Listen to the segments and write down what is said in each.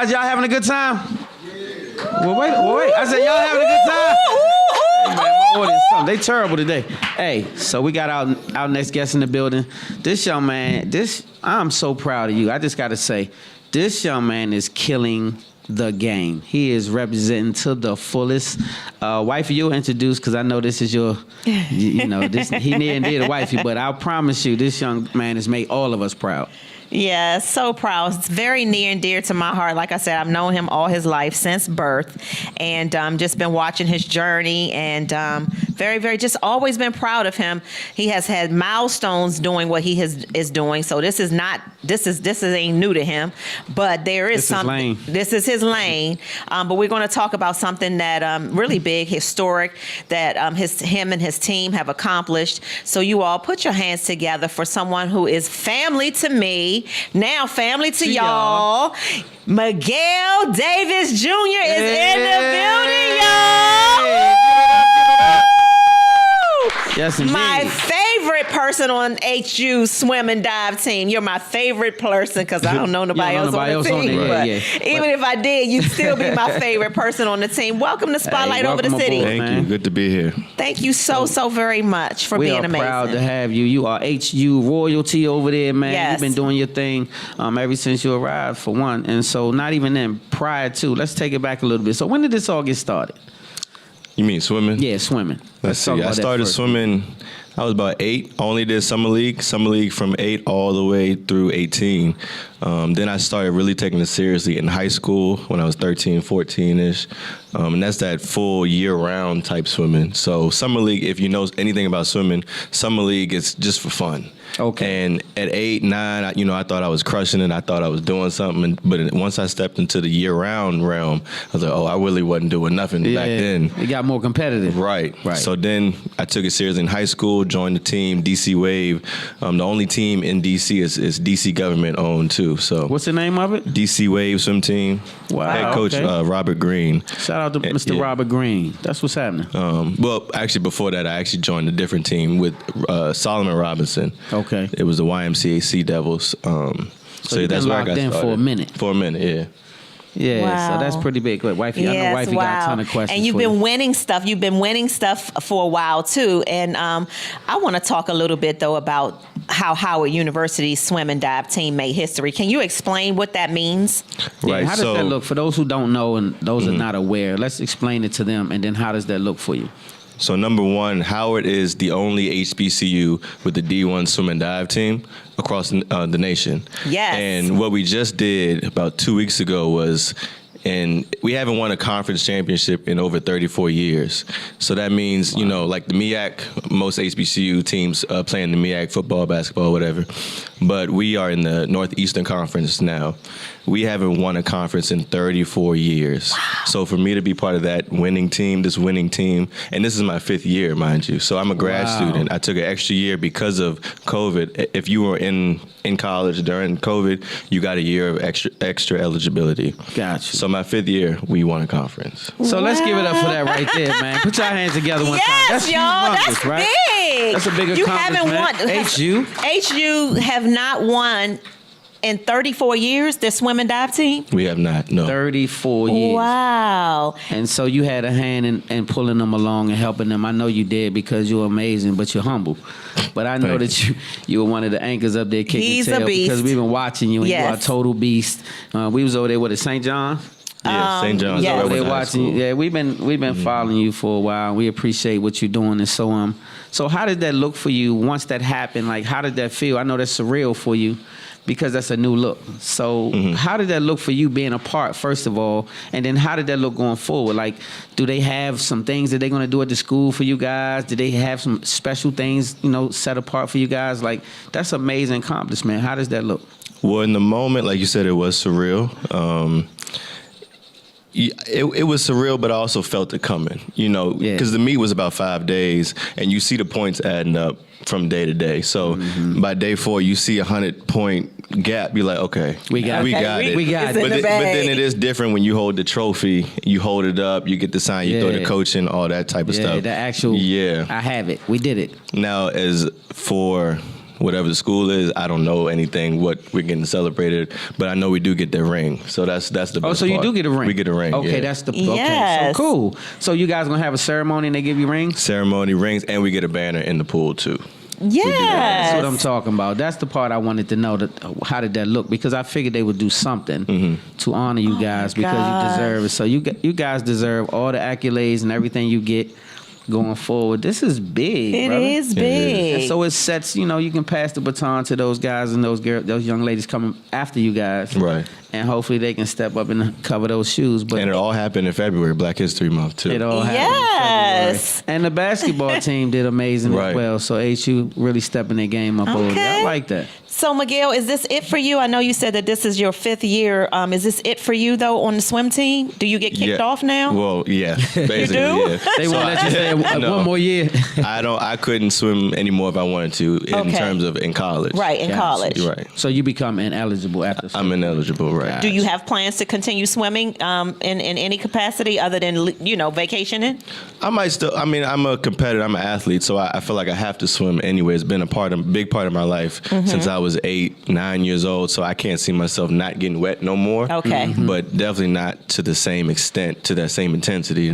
Y'all having a good time? Well, wait. I said, y'all having a good time? Hey, man, my audience, they terrible today. Hey, so we got our next guest in the building. This young man, I'm so proud of you. I just got to say, this young man is killing the game. He is representing to the fullest. Wifey, you'll introduce, because I know this is your, he near and dear to wifey, but I promise you, this young man has made all of us proud. Yeah, so proud. It's very near and dear to my heart. Like I said, I've known him all his life since birth, and just been watching his journey, and very, very, just always been proud of him. He has had milestones doing what he is doing. So this ain't new to him, but there is something. This is his lane. But we're going to talk about something that really big, historic, that him and his team have accomplished. So you all put your hands together for someone who is family to me. Now family to y'all. Miguel Davis Jr. is in the building, y'all. Yes, indeed. My favorite person on HU's swim and dive team. You're my favorite person because I don't know nobody else on the team. But even if I did, you'd still be my favorite person on the team. Welcome to Spotlight Over the City. Thank you. Good to be here. Thank you so very much for being amazing. We are proud to have you. You are HU royalty over there, man. Yes. You've been doing your thing ever since you arrived, for one. And so not even then, prior to, let's take it back a little bit. So when did this all get started? You mean swimming? Yeah, swimming. Let's see. I started swimming, I was about 8. I only did summer league from 8 all the way through 18. Then I started really taking it seriously in high school when I was 13, 14-ish. And that's that full year-round type swimming. So summer league, if you know anything about swimming, summer league is just for fun. Okay. And at 8, 9, I thought I was crushing it. I thought I was doing something. But once I stepped into the year-round realm, I was like, I really wasn't doing nothing back then. It got more competitive. Right. So then I took it seriously in high school, joined the team, DC Wave. The only team in DC is DC government owned too. So what's the name of it? DC Wave swim team. Wow. Head coach Robert Green. Shout out to Mr. Robert Green. That's what's happening. Well, actually before that, I actually joined a different team with Solomon Robinson. Okay. It was the YMCA Sea Devils. So that's where I got started. For a minute. For a minute, yeah. Yeah, wow. So that's pretty big. Look, wifey, I know wifey got a ton of questions. And you've been winning stuff. You've been winning stuff for a while too. And I want to talk a little bit though about how Howard University's swim and dive team made history. Can you explain what that means? Right. How does that look for those who don't know and those who are not aware? Let's explain it to them, and then how does that look for you? So number one, Howard is the only HBCU with the D1 swim and dive team across the nation. Yes. And what we just did about 2 weeks ago was, and we haven't won a conference championship in over 34 years. So that means, like the MEAC, most HBCU teams play in the MEAC, football, basketball, whatever. But we are in the Northeastern Conference now. We haven't won a conference in 34 years. Wow. So for me to be part of that winning team, and this is my 5th year, mind you. So I'm a grad student. I took an extra year because of COVID. If you were in college during COVID, you got a year of extra eligibility. Gotcha. So my 5th year, we won a conference. So let's give it up for that right there, man. Put your hands together one time. That's y'all. That's right? Big. That's a big accomplishment. You haven't won. HU have not won in 34 years, their swim and dive team? We have not, no. 34 years. Wow. And so you had a hand in pulling them along and helping them. I know you did because you're amazing, but you're humble. But I know that you were one of the anchors up there kicking tail because we've been watching you, and you are a total beast. We was over there with St. John. Yeah, St. John's. Yeah, over there watching. Yeah, we've been following you for a while. We appreciate what you're doing, and so how did that look for you once that happened? Like, how did that feel? I know that's surreal for you, because that's a new look. So how did that look for you being a part, first of all? And then how did that look going forward? Like, do they have some things that they're going to do at the school for you guys? Do they have some special things, set apart for you guys? Like, that's an amazing accomplishment. How does that look? Well, in the moment, like you said, it was surreal. It was surreal, but I also felt it coming, because the meet was about 5 days, and you see the points adding up from day to day. So by day 4, you see 100-point gap. You're like, okay, we got it. But then it is different when you hold the trophy, you hold it up, you get the sign, you throw the coach in, all that type of stuff. The actual, I have it. We did it. Now, as for whatever the school is. I don't know anything what we're getting celebrated, but I know we do get the ring. So that's the best Oh, so you part. do get a ring? We get a ring. Okay, yeah. that's the okay. Yes. So cool. So you guys gonna have a ceremony and they give you rings? Ceremony, rings, and we get a banner in the pool too. That's Yes. what I'm talking about. That's the part I wanted to know. How did that look? Because I figured they would do something to honor you guys because you deserve it. So you guys deserve all the accolades and everything you get going forward. This is big. It brother. is big. And so it sets. You can pass the baton to those guys and those young ladies coming after you guys. Right. And hopefully they can step up and cover those shoes. But And it all happened in February, Black History Month too. it all happened. Yes. And the basketball team did amazing Right. as well. So HU really stepping their game up over there. Okay. I like that. So Miguel, is this it for you? I know you said that this is your 5th year. Is this it for you though on the swim team? Do you get kicked off now? Well, yeah, basically, do? yeah. They won't let you say No. one more year. I couldn't swim anymore if I wanted to in Okay. terms of in college. Right, in Gotcha. college. Right. So you become ineligible after. I'm ineligible, right. Do you have plans to continue swimming in any capacity other than vacationing? I might still. I mean, I'm a competitor. I'm an athlete, so I feel like I have to swim anyway. It's been a big part of my life since I was 8, 9 years old. So I can't see myself not getting wet no more. Okay. But definitely not to the same extent, to that same intensity.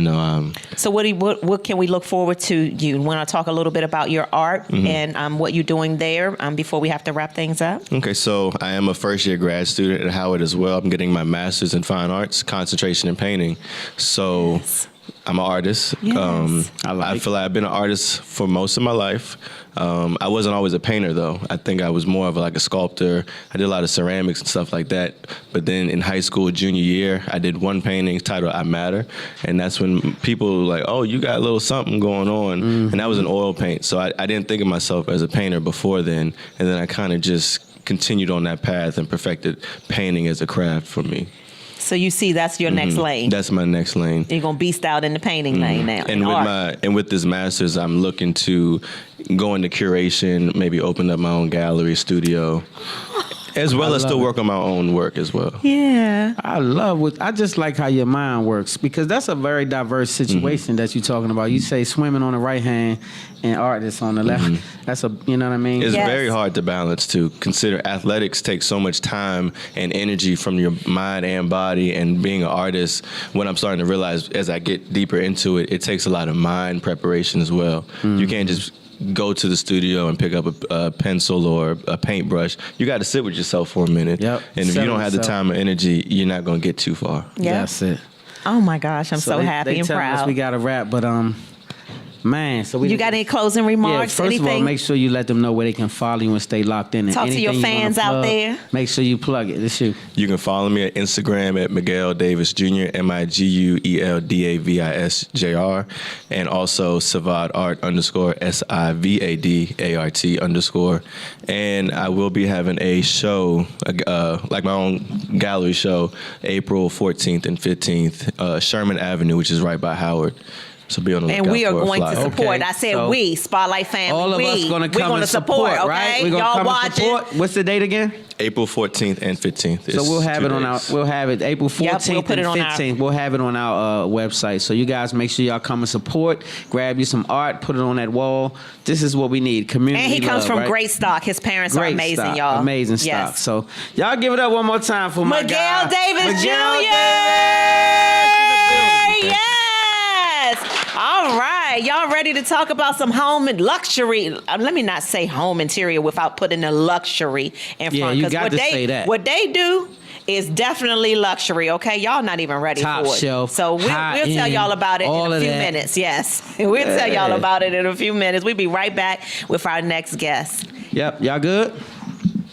So what can we look forward to? You want to talk a little bit about your art and what you're doing there before we have to wrap things up? Okay, so I am a first-year grad student at Howard as well. I'm getting my master's in fine arts, concentration in painting. So I'm an artist. Yes. I feel like I've been an artist for most of my life. I wasn't always a painter, though. I think I was more of like a sculptor. I did a lot of ceramics and stuff like that. But then in high school, junior year, I did one painting titled I Matter. And that's when people were like, oh, you got a little something going on. And that was an oil paint. So I didn't think of myself as a painter before then. And then I kind of just continued on that path and perfected painting as a craft for me. So you see that's your next lane. That's my next lane. You're going to beast out in the painting lane now. And with this master's, I'm looking to go into curation, maybe open up my own gallery studio, as well as still work on my own work as well. Yeah. I just like how your mind works because that's a very diverse situation that you're talking about. You say swimming on the right hand and artists on the left. That's you know what I mean? It's Yes. very hard to balance too. Consider athletics takes so much time and energy from your mind and body, and being an artist, what I'm starting to realize as I get deeper into it, it takes a lot of mind preparation as well. You can't just go to the studio and pick up a pencil or a paintbrush. You got to sit with yourself for a minute. Yep. And if Settle you don't have the yourself. time or energy, you're not going to get too far. Yeah. That's it. Oh my gosh, I'm so happy they and telling us proud. we got to wrap, but man, so we You got any closing remarks? Yeah, first of all, anything? make sure you let them know where they can follow you and stay locked in. And Talk to your anything you wanna fans out plug, there. Make sure you plug it. It's you. You can follow me at Instagram at Miguel Davis Jr. MiguelDavisJr. And also Savad Art _SIVADART_. And I will be having a show, like my own gallery show, April 14th and 15th, Sherman Avenue, which is right by Howard. So be on the lookout And we are for a going to flyer. support. Okay, I said so we, Spotlight family. All of us going to come gonna and support, okay? right? We're going to Y'all come watching. and support. What's the date again? April 14th and 15th. So we'll have it on our. We'll have it April 14th we'll put it and on our- 15th. We'll have it on our website. So you guys make sure y'all come and support. Grab you some art, put it on that wall. This is what we need. Community. And he comes love, from right? great stock. His parents are Great amazing, stock, y'all. Amazing Yes. stock. So y'all give it up one more time for my Miguel guy, Davis Miguel Jr. Davis. Yes. All right. Y'all ready to talk about some home and luxury? Let me not say home interior without putting the luxury in front. Yeah, you 'cause got what to they, say that. What they do is definitely luxury, okay? Y'all not even ready Top for it. shelf, So we'll tell high-end, y'all about it all in a of few that. minutes. Yes. We'll tell y'all about it in a few minutes. We'll be right back with our next guest. Yep. Y'all good?